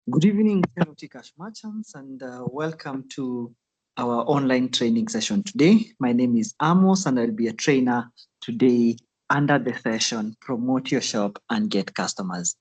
Good evening, fellow Tcash merchants, and welcome to our online training session today. My name is Amos, and I'll be a trainer today under the session Promote Your Shop and Get Customers.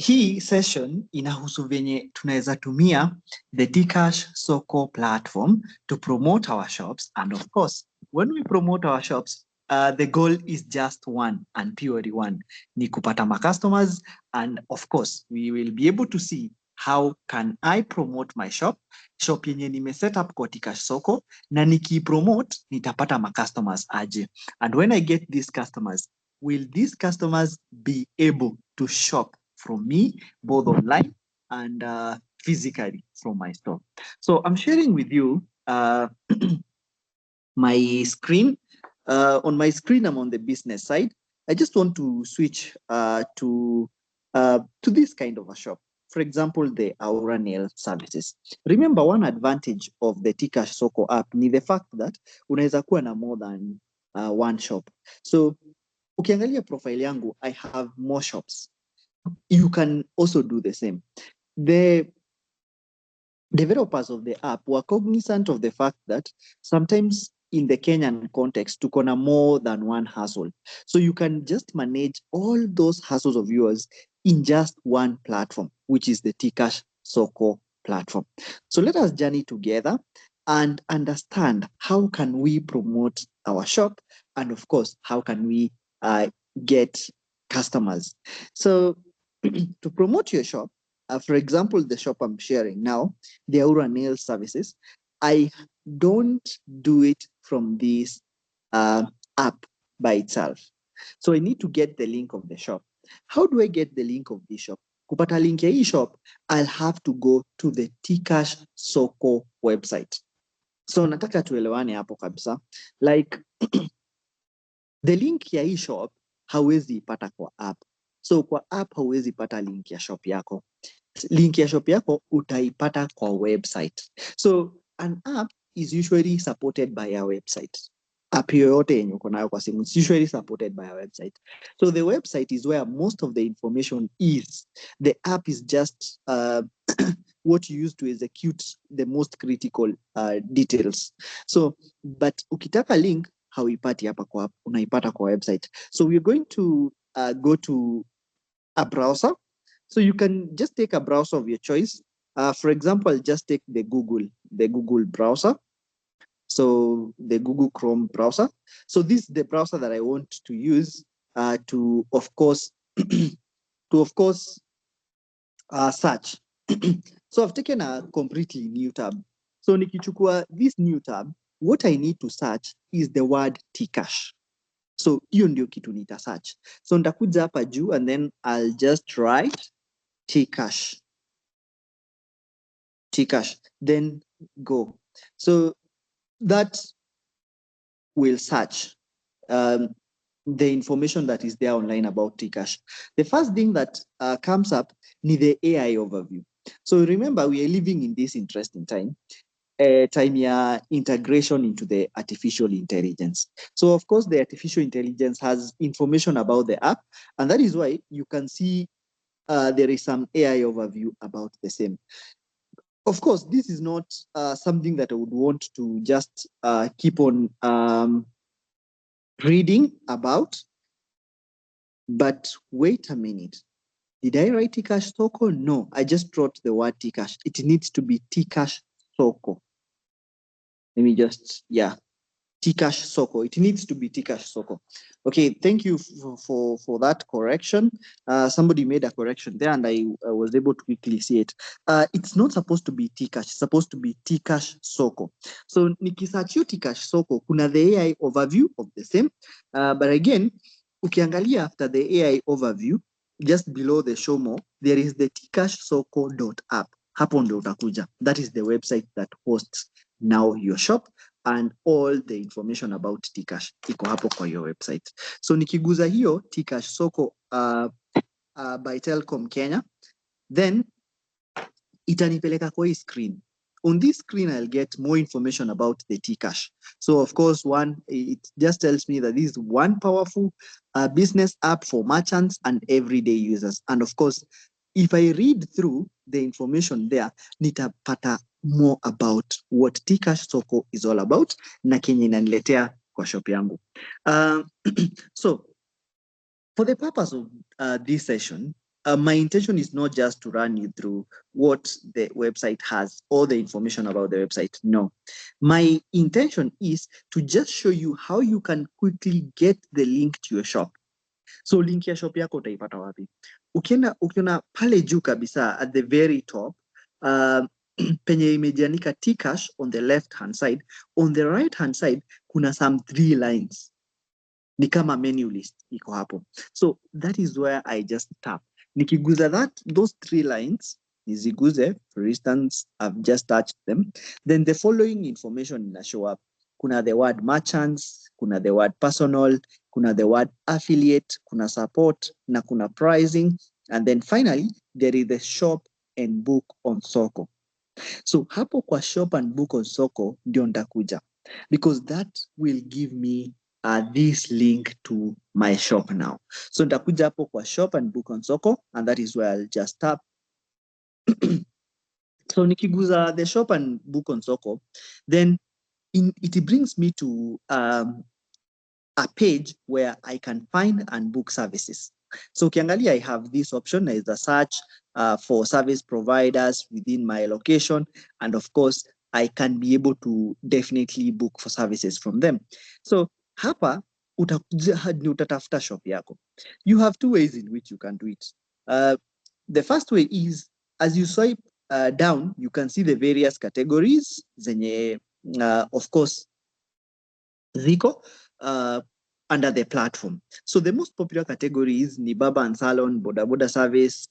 Hii session inahusu venye tunaweza tumia the Tcash Soko platform to promote our shops, and of course, when we promote our shops, the goal is just one and purely one, ni kupata ma customers, and of course, we will be able to see how can I promote my shop yenye nime set up kwa Tcash Soko, na promote nitapata ma customers aje, and when I get these customers, will these customers be able to shop from me, both online and physically from my store? So I'm sharing with you my screen. On my screen, I'm on the business side. I just want to switch to this kind of a shop. For example, the Aura Nail Services. Remember, one advantage of the Tcash Soko app ni the fact that unaweza kuwa na more than one shop. So ukiangalia profile yangu, I have more shops. You can also do the same. The developers of the app were cognizant of the fact that sometimes in the Kenyan context, tuko na more than one hustle. So you can just manage all those hustles of yours in just one platform, which is the Tcash Soko platform. So let us journey together and understand how can we promote our shop, and of course, how can we get customers. So to promote your shop, for example, the shop I'm sharing now, the Aura Nail Services, I don't do it from this app by itself. So I need to get the link of the shop. How do I get the link of the shop? Kupata link ya hii shop, I'll have to go to the Tcash Soko website. So nataka tuelewane hapo kabisa. Like the link ya hii shop hauwezi ipata kwa app. So kwa app hauwezi pata link ya shop yako. Link ya shop yako utaipata kwa website. So an app is usually supported by a website. App yoyote yenye uko nayo kwa simu is usually supported by a website. So the website is where most of the information is. The app is just what you use to execute the most critical details. So, but ukitaka link hauipati hapa kwa app, unaipata kwa website. So we're going to go to a browser. So you can just take a browser of your choice. For example, just take the Google browser. So the Google Chrome browser. So this is the browser that I want to use to, of course, search. So I've taken a completely new tab. So nikichukua this new tab, what I need to search is the word Tcash. So hiyo ndio kitu nita search. So nitakuja hapa juu and then I'll just write Tcash, then go. So that will search the information that is there online about Tcash. The first thing that comes up is the AI overview. So remember, we are living in this interesting time. Time ya integration into the artificial intelligence. So of course, the artificial intelligence has information about the app, and that is why you can see there is some AI overview about the same. Of course, this is not something that I would want to just keep on reading about. But wait a minute. Did I write Tcash Soko? No, I just wrote the word Tcash. It needs to be Tcash Soko. Let me just, Tcash Soko. It needs to be Tcash Soko. Okay, thank you for that correction. Somebody made a correction there and I was able to quickly see it. It's not supposed to be Tcash, it's supposed to be Tcash Soko. So nikisearch Tcash Soko, kuna the AI overview of the same. But again, ukiangalia after the AI overview, just below the show more, there is the tcashsoko.app. Hapo ndio utakuja. That is the website that hosts now your shop, and all the information about Tcash iko hapo kwa your website. So nikiguza hiyo Tcash Soko by Telkom Kenya, then itanipeleka kwa hii screen. On this screen, I'll get more information about the Tcash. So of course, it just tells me that this is one powerful business app for merchants and everyday users. And of course, if I read through the information there, nitapata more about what Tcash Soko is all about na kenye inaniletea kwa shop yangu. So for the purpose of this session, my intention is not just to run you through what the website has or the information about the website. No, my intention is to just show you how you can quickly get the link to your shop. So link ya shop yako utaipata wapi? Ukiona pale juu kabisa at the very top, penye imejiandika Tcash on the left hand side, on the right hand side kuna some 3 lines. Ni kama menu list iko hapo. So that is where I just tap. Nikiguza those 3 lines, niziguze, for instance, I've just touched them. Then the following information ina show up. Kuna the word merchants, kuna the word personal, kuna the word affiliate, kuna support, na kuna pricing. And then finally, there is the shop and book on Soko. So hapo kwa shop and book on Soko ndio nitakuja, because that will give me this link to my shop now. So nitakuja hapo kwa shop and book on Soko, and that is where I'll just tap. So nikiguza the shop and book on Soko, then it brings me to a page where I can find and book services. So ukiangalia, I have this option. There is a search for service providers within my location. And of course, I can be able to definitely book for services from them. So hapa, utatafuta shop yako. You have 2 ways in which you can do it. The first way is, as you swipe down, you can see the various categories zenye, of course, ziko under the platform. So the most popular categories ni barber and salon, boda service,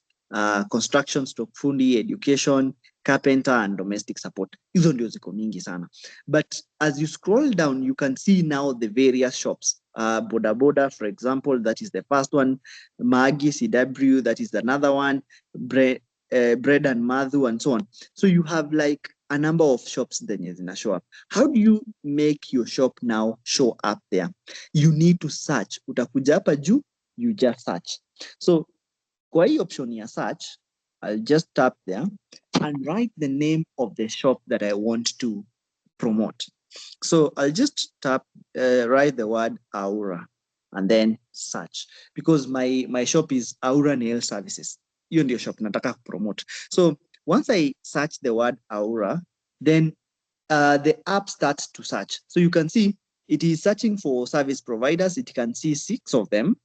construction stock fundi, education, carpenter and domestic support. Hizo ndio ziko mingi sana. But as you scroll down, you can see now the various shops. Boda, for example, that is the first one. Magi, CW, that is another one. Bread and Madhu, and so on. So you have like a number of shops zenye zina show up. How do you make your shop now show up there? You need to search. Utakuja hapa juu, you just search. So kwa hii option ya search, I'll just tap there and write the name of the shop that I want to promote. So I'll just tap, write the word Aura and then search, because my shop is Aura Nail Services. Hiyo ndio shop nataka promote. So once I search the word Aura, then the app starts to search. So you can see it is searching for service providers. It can see 6 of them.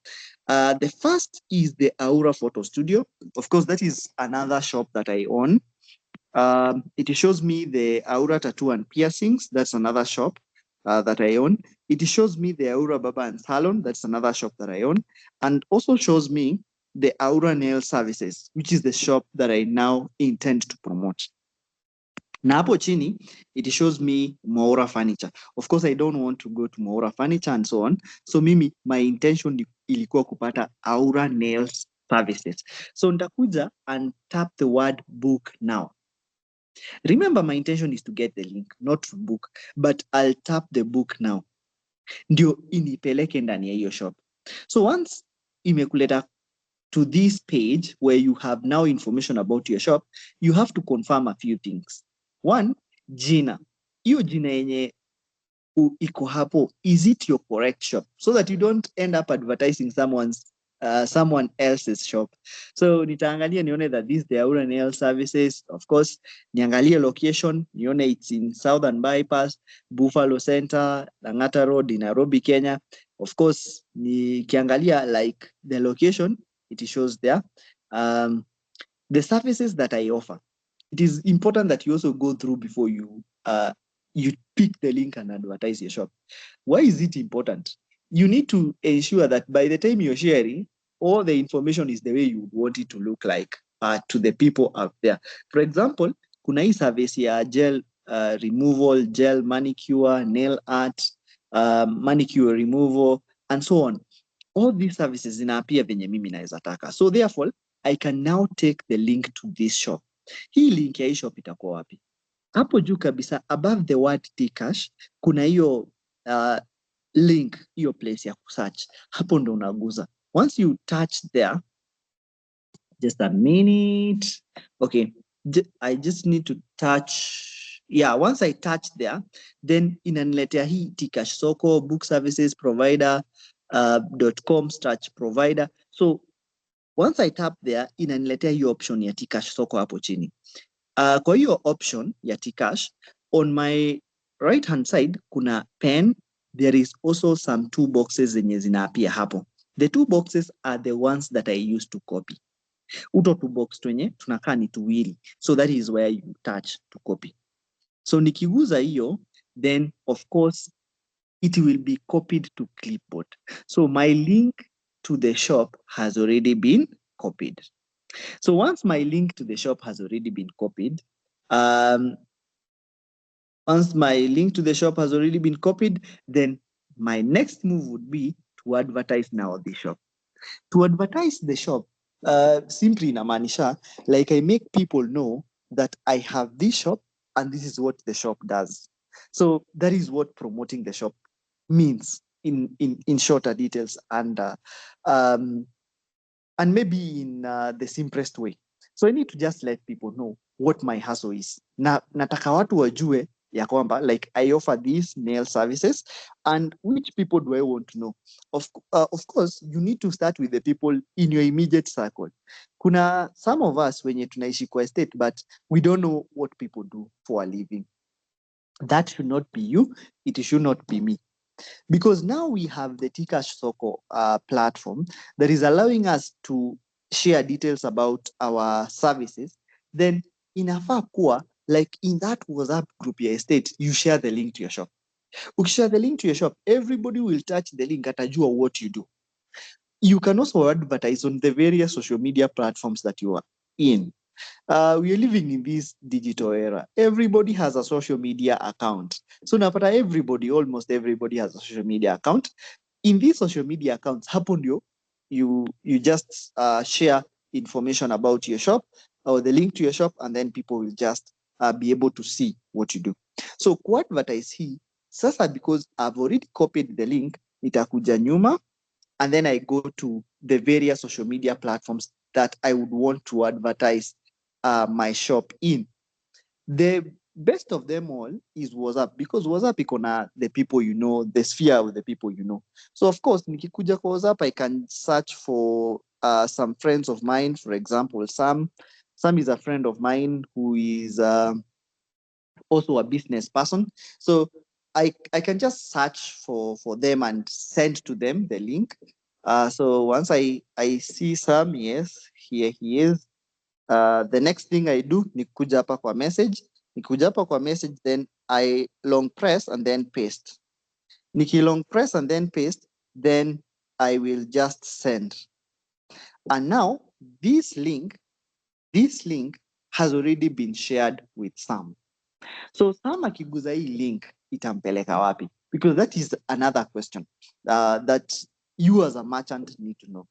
The first is the Aura Photo Studio. Of course, that is another shop that I own. It shows me the Aura Tattoo and Piercings. That's another shop that I own. It shows me the Aura Barber and Salon. That's another shop that I own. And also shows me the Aura Nail Services, which is the shop that I now intend to promote. Na hapo chini, it shows me Mwaura Furniture. Of course, I don't want to go to Mwaura Furniture and so on. So mimi, my intention ilikuwa kupata Aura Nails Services. So nitakuja and tap the word book now. Remember, my intention is to get the link, not to book, but I'll tap the book now. Ndio inipeleke ndani ya hiyo shop. So once imekuleta to this page where you have now information about your shop, you have to confirm a few things. One, jina. Hiyo jina yenye iko hapo, is it your correct shop? So that you don't end up advertising someone else's shop. So nitaangalia nione that this is the Aura Nail Services. Of course, niangalie location, nione it's in Southern Bypass, Buffalo Center, Lang'ata Road in Nairobi, Kenya. Of course, nikiangalia like the location, it shows there. The services that I offer, it is important that you also go through before you pick the link and advertise your shop. Why is it important? You need to ensure that by the time you're sharing, all the information is the way you want it to look like to the people out there. For example, kuna hii service ya gel removal, gel manicure, nail art, manicure removal, and so on. All these services zinaapia venye mimi naeza taka. So therefore, I can now take the link to this shop. Hii link ya hii shop itakuwa wapi? Hapo juu kabisa, above the word Tcash, kuna hiyo link, hiyo place ya kusearch. Hapo ndo unaguza. Once you touch there, Just a minute. Okay, I just need to touch. Yeah, once I touch there, then inaniletea hii Tcash Soko, book services provider, .com/provider. So once I tap there, inaniletea hiyo option ya Tcash Soko hapo chini. Kwa hiyo option ya Tcash, on my right hand side kuna pen. There is also some two boxes zenye zinaapia hapo. The two boxes are the ones that I used to copy. Uto tu box twenye tunakaa ni tuwili, so that is where you touch to copy. So nikiguza hiyo, then of course it will be copied to clipboard. So my link to the shop has already been copied. So once my link to the shop has already been copied, then my next move would be to advertise now the shop. To advertise the shop, simply inamaanisha, like I make people know that I have this shop and this is what the shop does. So that is what promoting the shop means in shorter details and maybe in the simplest way. So I need to just let people know what my hustle is. Nataka watu wajue ya kwamba, like I offer these nail services, and which people do I want to know? Of course, you need to start with the people in your immediate circle. Kuna some of us wenye tunaishi kwa estate, but we don't know what people do for a living. That should not be you. It should not be me. Because now we have the Tcash Soko platform that is allowing us to share details about our services. Then inafaa kuwa, like in that WhatsApp group ya estate, you share the link to your shop. Ukishare the link to your shop, everybody will touch the link, atajua what you do. You can also advertise on the various social media platforms that you are in. We are living in this digital era. Everybody has a social media account. So napata almost everybody has a social media account. In these social media accounts, hapo ndio you just share information about your shop or the link to your shop, and then people will just be able to see what you do. So kuadvertise hii sasa, because I've already copied the link, itakuja nyuma, and then I go to the various social media platforms that I would want to advertise my shop in. The best of them all is WhatsApp, because WhatsApp iko na the people you know, the sphere of the people you know. So of course, nikikuja kwa WhatsApp, I can search for some friends of mine. For example, Sam is a friend of mine who is also a business person. So I can just search for them and send to them the link. So once I see Sam, yes, here he is. The next thing I do ni kuja hapa kwa message. Nikuja hapa kwa message, then I long press and then paste. Niki long press and then paste, then I will just send. And now this link has already been shared with Sam. So Sam akiguza hii link itampeleka wapi? Because that is another question that you as a merchant need to know.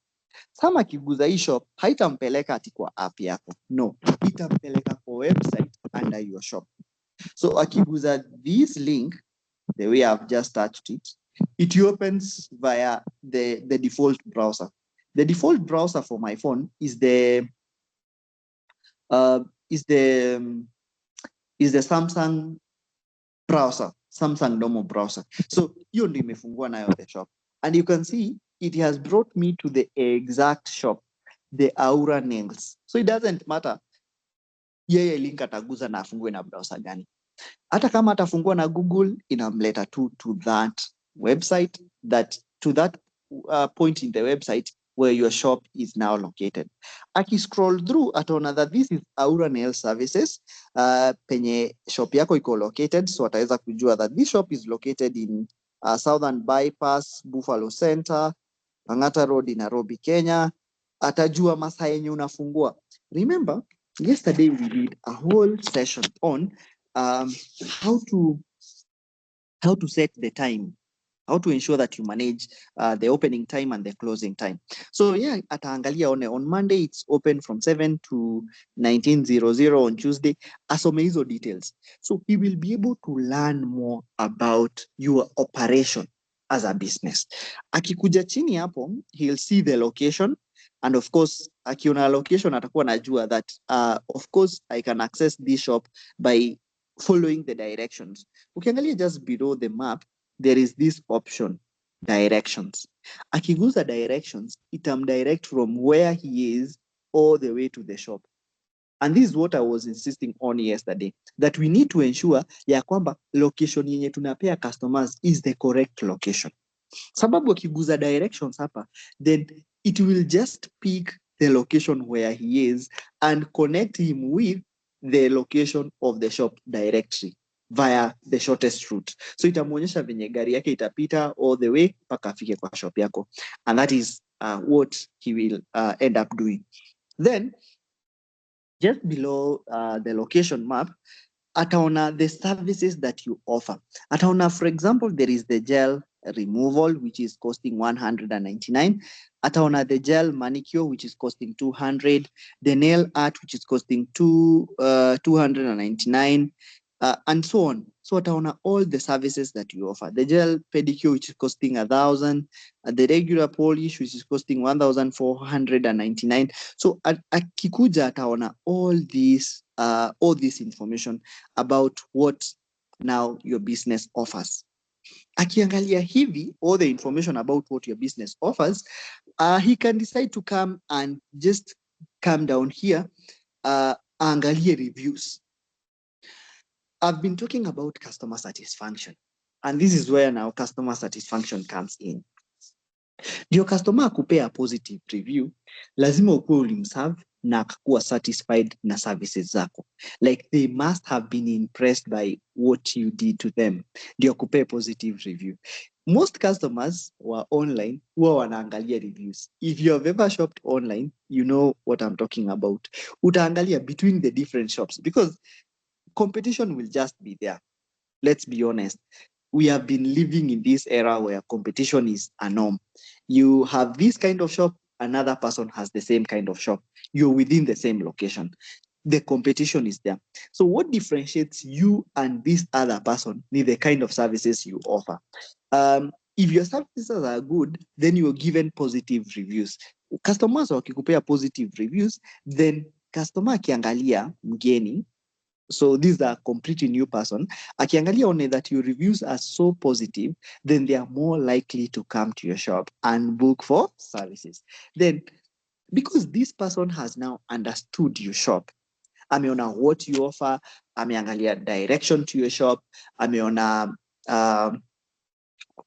Sam akiguza hii shop haitampeleka ati kwa app yako. No, itampeleka kwa website under your shop. So akiguza this link, the way I've just touched it, it opens via the default browser. The default browser for my phone is the Samsung browser, Samsung normal browser. So hiyo ndio imefungua nayo the shop, and you can see it has brought me to the exact shop, the Aura Nails. So it doesn't matter yeye link ataguza na afungue na browser gani. Hata kama atafungua na Google, inamleta to that website, to that point in the website where your shop is now located. Aki scroll through, ataona that this is Aura Nail Services, penye shop yako iko located, so ataweza kujua that this shop is located in Southern Bypass, Buffalo Center, Lang'ata Road in Nairobi, Kenya. Atajua masaa yenye unafungua. Remember, yesterday we did a whole session on how to set the time, how to ensure that you manage the opening time and the closing time. So yeah, ataangalia on Monday it's open from 7 to 19:00 on Tuesday. Asome hizo details. So he will be able to learn more about your operation as a business. Akikuja chini hapo, he'll see the location, and of course akiona location atakuwa najua that of course I can access this shop by following the directions. Ukiangalia just below the map, there is this option, directions. Akiguza directions, itamdirect from where he is all the way to the shop. And this is what I was insisting on yesterday, that we need to ensure ya kwamba location yenye tunapea customers is the correct location. Sababu akiguza directions hapa, then it will just pick the location where he is and connect him with the location of the shop directly via the shortest route. So itamuonyesha venye gari yake itapita all the way mpaka afike kwa shop yako. And that is what he will end up doing. Then, just below the location map, ataona the services that you offer. Ataona, for example, there is the gel removal, which is costing 199. Ataona the gel manicure, which is costing 200. The nail art, which is costing 299, and so on. So ataona all the services that you offer. The gel pedicure, which is costing 1,000. The regular polish, which is costing 1,499. So akikuja ataona all this information about what now your business offers. Akiangalia hivi all the information about what your business offers, he can decide to come and just come down here, angalie reviews. I've been talking about customer satisfaction, and this is where now customer satisfaction comes in. Ndio customer akupea positive review, lazima ukuwe ulimserve na akakuwa satisfied na services zako. Like they must have been impressed by what you did to them. Ndio akupea positive review. Most customers were online huwa wanaangalia reviews. If you have ever shopped online, you know what I'm talking about. Utaangalia between the different shops because competition will just be there. Let's be honest. We have been living in this era where competition is a norm. You have this kind of shop, another person has the same kind of shop. You're within the same location. The competition is there. So what differentiates you and this other person is the kind of services you offer. If your services are good, then you're given positive reviews. Customers wakikupea positive reviews, then customer akiangalia mgeni, so this is a completely new person, akiangalia one that your reviews are so positive, then they are more likely to come to your shop and book for services. Then, because this person has now understood your shop, ameona what you offer, ameangalia direction to your shop, ameona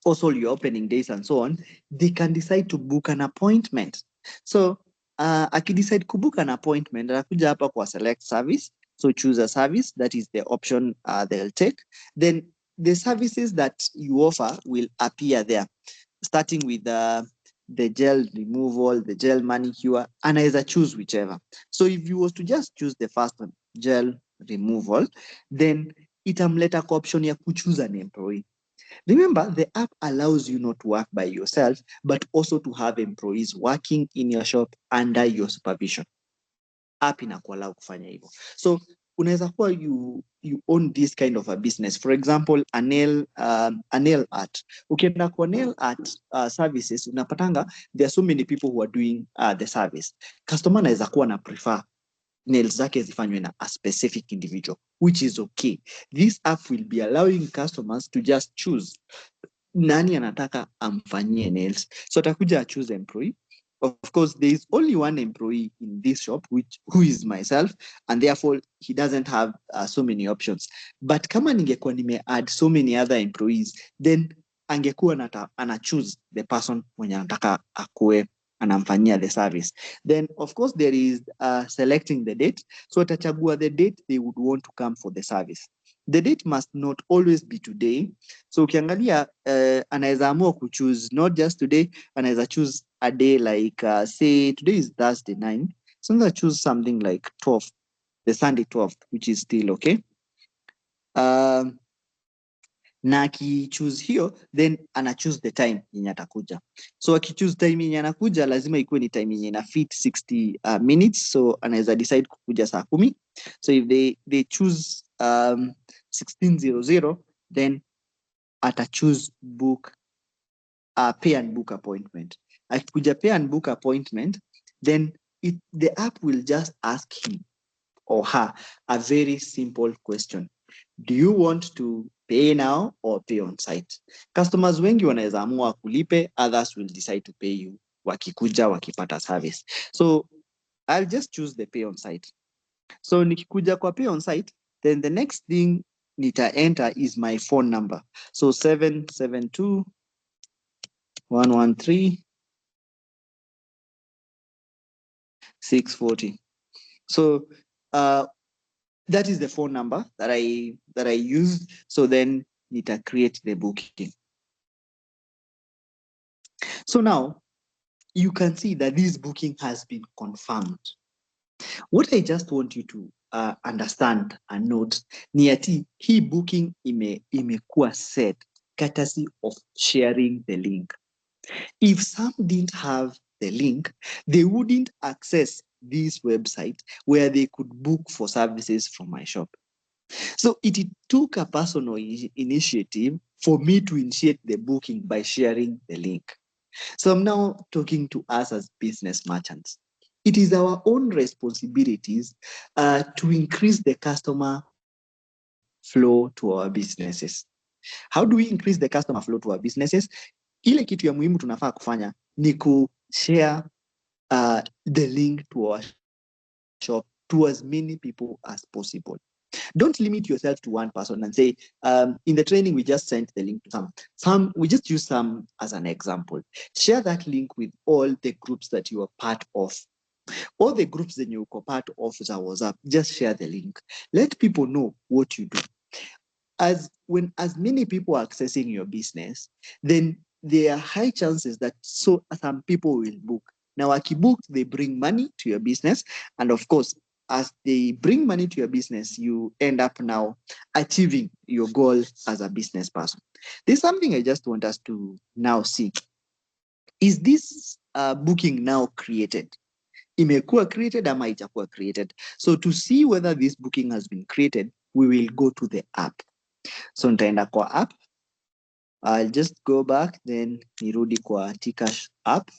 also your opening days and so on, they can decide to book an appointment. So, akidecide kubook an appointment, anakuja hapa kwa select service. So choose a service, that is the option they'll take. Then the services that you offer will appear there, starting with the gel removal, the gel manicure, and I choose whichever. So if you was to just choose the first one, gel removal, then itamleta kwa option ya kuchoose an employee. Remember, the app allows you not to work by yourself, but also to have employees working in your shop under your supervision. App inakuallow kufanya hivyo. So unaweza kuwa you own this kind of a business. For example, a nail art. Ukienda kwa nail art services, unapatanga there are so many people who are doing the service. Customer anaweza kuwa na prefer nails zake zifanywe na a specific individual, which is okay. This app will be allowing customers to just choose nani anataka amfanyie nails. So atakuja choose employee. Of course, there is only one employee in this shop, who is myself, and therefore he doesn't have so many options. But kama ningekuwa nime add so many other employees, then angekuwa ana choose the person mwenye anataka akue anamfanyia the service. Then of course there is selecting the date. So atachagua the date they would want to come for the service. The date must not always be today. So ukiangalia anaweza amua kuchoose not just today, anaweza choose a day like say today is Thursday 9. So I'm going to choose something like 12th, the Sunday 12th, which is still okay. Na akichoose hiyo, then ana choose the time yenye atakuja. So akichoose time yenye anakuja, lazima ikuwe ni time yenye ina fit 60 minutes. So anaweza decide kukuja saa 10. So if they choose 16:00, then ata choose book pay and book appointment. Akikuja pay and book appointment, then the app will just ask him or her a very simple question. Do you want to pay now or pay on site? Customers wengi wanaweza amua kulipe, others will decide to pay you wakikuja wakipata service. So I'll just choose the pay on site. So nikikuja kwa pay on site, then the next thing nita enter is my phone number. So 772 113 640. So that is the phone number that I use. So then nita create the booking. So now you can see that this booking has been confirmed. What I just want you to understand and note ni ati hii booking imekuwa set courtesy of sharing the link. If some didn't have the link, they wouldn't access this website where they could book for services from my shop. So it took a personal initiative for me to initiate the booking by sharing the link. So I'm now talking to us as business merchants. It is our own responsibilities to increase the customer flow to our businesses. How do we increase the customer flow to our businesses? Ile kitu ya muhimu tunafaa kufanya ni kushare the link to our shop to as many people as possible. Don't limit yourself to one person and say, in the training, we just sent the link to some. We just use some as an example. Share that link with all the groups that you are part of. All the groups that you are part of za WhatsApp, just share the link. Let people know what you do. As many people are accessing your business, then there are high chances that some people will book. Now, akibook, they bring money to your business. And of course, as they bring money to your business, you end up now achieving your goal as a business person. There's something I just want us to now see. Is this booking now created? Imekuwa created ama itakuwa created? So to see whether this booking has been created, we will go to the app. So nitaenda kwa app. I'll just go back, then nirudi kwa Tcash app.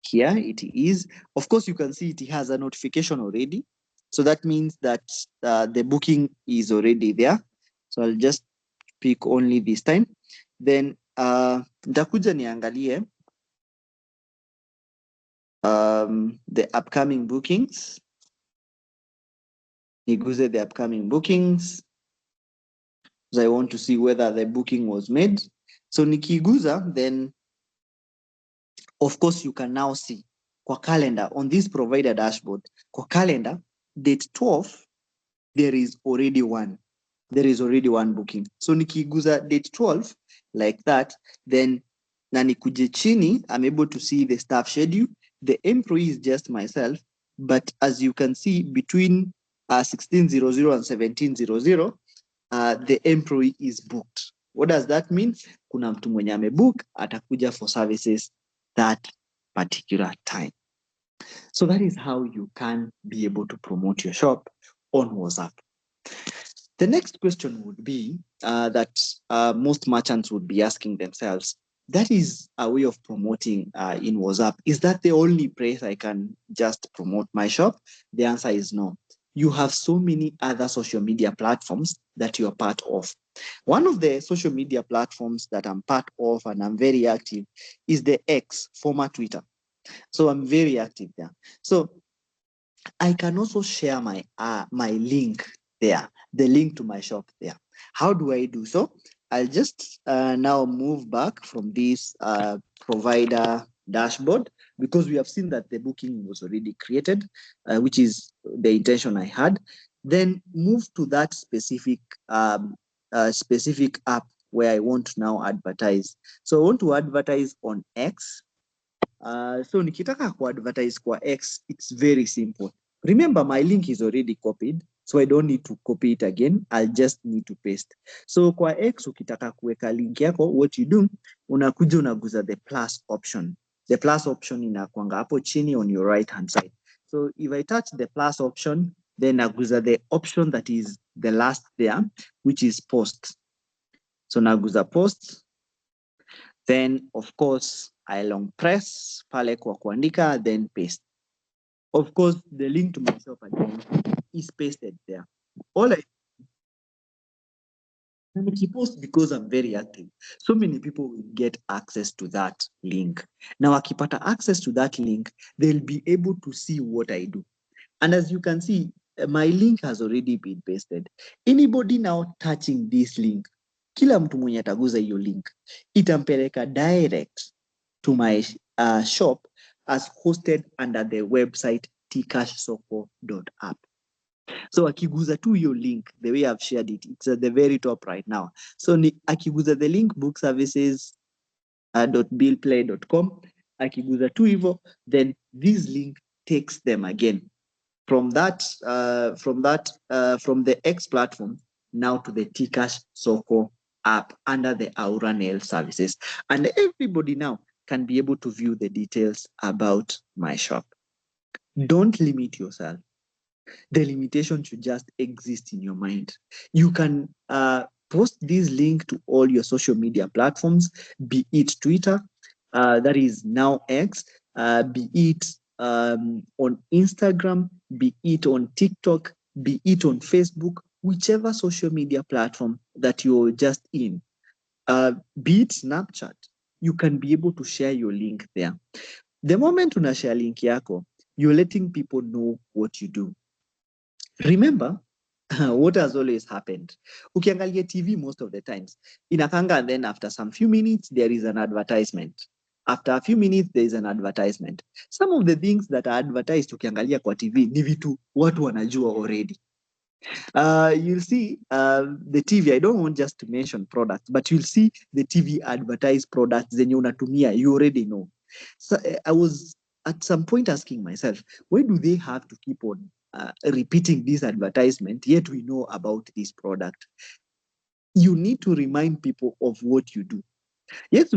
Here it is. Of course, you can see it has a notification already. So that means that the booking is already there. So I'll just pick only this time. Then nitakuja niangalie the upcoming bookings. Niguze the upcoming bookings. So I want to see whether the booking was made. So nikiguza, then of course you can now see kwa calendar on this provider dashboard. Kwa calendar, date 12, there is already one. There is already one booking. So nikiguza date 12 like that, then na nikuje chini, I'm able to see the staff schedule. The employee is just myself, but as you can see between 1600 and 1700, the employee is booked. What does that mean? Kuna mtu mwenye amebook atakuja for services that particular time. So that is how you can be able to promote your shop on WhatsApp. The next question would be that most merchants would be asking themselves, that is a way of promoting in WhatsApp. Is that the only place I can just promote my shop? The answer is no. You have so many other social media platforms that you're part of. One of the social media platforms that I'm part of and I'm very active is the X, former Twitter. So I'm very active there. So I can also share my link there, the link to my shop there. How do I do so? I'll just now move back from this provider dashboard, because we have seen that the booking was already created, which is the intention I had. Then move to that specific app where I want to now advertise. So I want to advertise on X. So nikitaka ku-advertise kwa X, it's very simple. Remember, my link is already copied, so I don't need to copy it again. I'll just need to paste. So kwa X, ukitaka kuweka link yako, what you do, unakuja unaguza the plus option. The plus option inakuanga hapo chini on your right hand side. So if I touch the plus option, then naguza the option that is the last there, which is post. So naguza post. Then of course I long press pale kwa kuandika, then paste. Of course, the link to my shop again is pasted there. All I post because I'm very active. So many people will get access to that link. Now, akipata access to that link, they'll be able to see what I do. And as you can see, my link has already been pasted. Anybody now touching this link, kila mtu mwenye ataguza hiyo link, itampeleka direct to my shop as hosted under the website tcashsoko.app. So akiguza tu hiyo link, the way I've shared it, it's at the very top right now. So akiguza the link bookservices.billplay.com, akiguza tu hivo, then this link takes them again from the X platform now to the Tcash Soko app under the Aura Nail services. And everybody now can be able to view the details about my shop. Don't limit yourself. The limitation should just exist in your mind. You can post this link to all your social media platforms, be it Twitter, that is now X, be it on Instagram, be it on TikTok, be it on Facebook, whichever social media platform that you're just in, be it Snapchat, you can be able to share your link there. The moment una share link yako, you're letting people know what you do. Remember, what has always happened? Ukiangalia TV most of the times, inakanga, and then after some few minutes, there is an advertisement. After a few minutes, there is an advertisement. Some of the things that are advertised ukiangalia kwa TV ni vitu watu wanajua already. You'll see the TV, I don't want just to mention products, but you'll see the TV advertised products zenye unatumia, you already know. So I was at some point asking myself, why do they have to keep on repeating this advertisement, yet we know about this product? You need to remind people of what you do. Yes,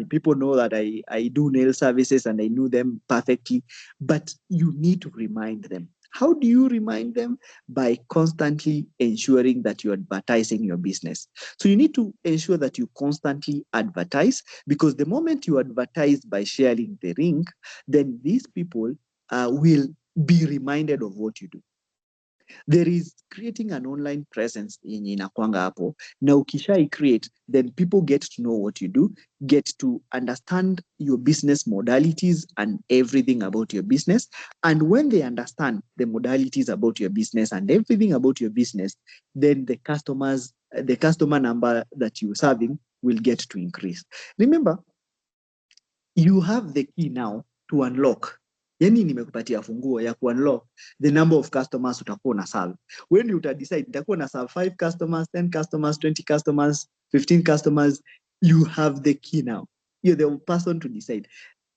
people know that I do nail services and I know them perfectly, but you need to remind them. How do you remind them? By constantly ensuring that you're advertising your business. So you need to ensure that you constantly advertise, because the moment you advertise by sharing the link, then these people will be reminded of what you do. There is creating an online presence yenye inakwanga hapo, na ukishai create, then people get to know what you do, get to understand your business modalities and everything about your business. And when they understand the modalities about your business and everything about your business, then the customer number that you're serving will get to increase. Remember, you have the key now to unlock. Yani nimekupatia funguo ya unlock the number of customers utakuwa na serve. When you decide utakuwa na serve 5 customers, 10 customers, 20 customers, 15 customers, you have the key now. You're the person to decide.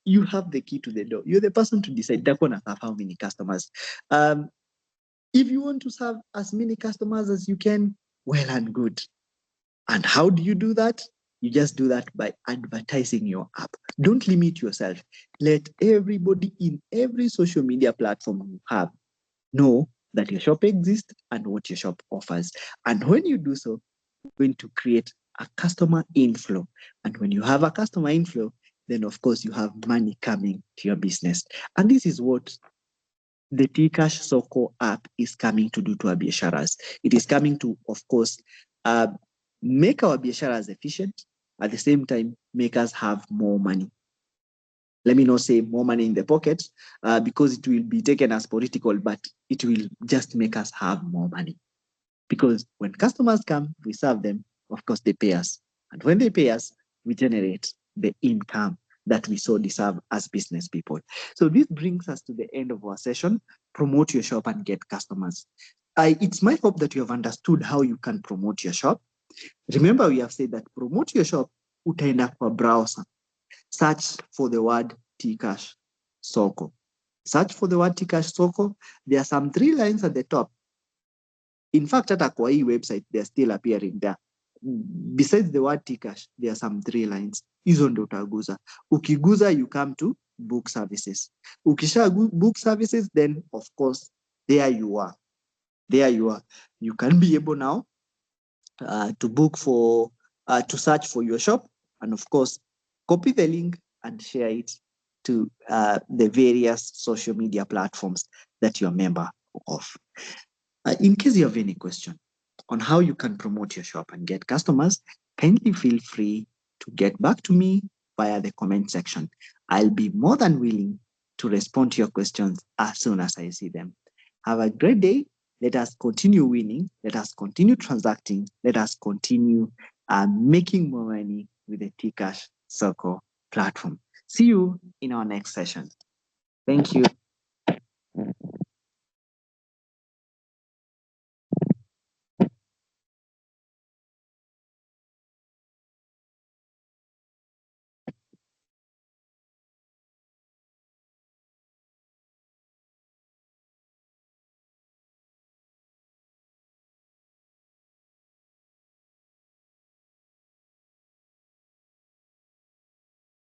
You have the key to the door. You're the person to decide utakuwa na serve how many customers. If you want to serve as many customers as you can, well and good. And how do you do that? You just do that by advertising your app. Don't limit yourself. Let everybody in every social media platform you have know that your shop exists and what your shop offers. And when you do so, you're going to create a customer inflow. And when you have a customer inflow, then of course you have money coming to your business. And this is what the Tcash Soko app is coming to do to our biasharas. It is coming to, of course, make our biasharas efficient, at the same time, make us have more money. Let me not say more money in the pocket, because it will be taken as political, but it will just make us have more money. Because when customers come, we serve them, of course, they pay us. And when they pay us, we generate the income that we so deserve as business people. So this brings us to the end of our session. Promote your shop and get customers. It's my hope that you have understood how you can promote your shop. Remember, we have said that promote your shop, utaenda kwa browser. Search for the word Tcash Soko. Search for the word Tcash Soko. There are some 3 lines at the top. In fact, at kwa hii website, they're still appearing there. Besides the word Tcash, there are some 3 lines. Hizo ndo utaguza. Ukiguza, you come to book services. Ukisha book services, then of course, there you are. There you are. You can be able now to book for, to search for your shop, and of course, copy the link and share it to the various social media platforms that you're a member of. In case you have any question on how you can promote your shop and get customers, kindly feel free to get back to me via the comment section. I'll be more than willing to respond to your questions as soon as I see them. Have a great day. Let us continue winning. Let us continue transacting. Let us continue making more money with the Tcash Circle platform. See you in our next session. Thank you.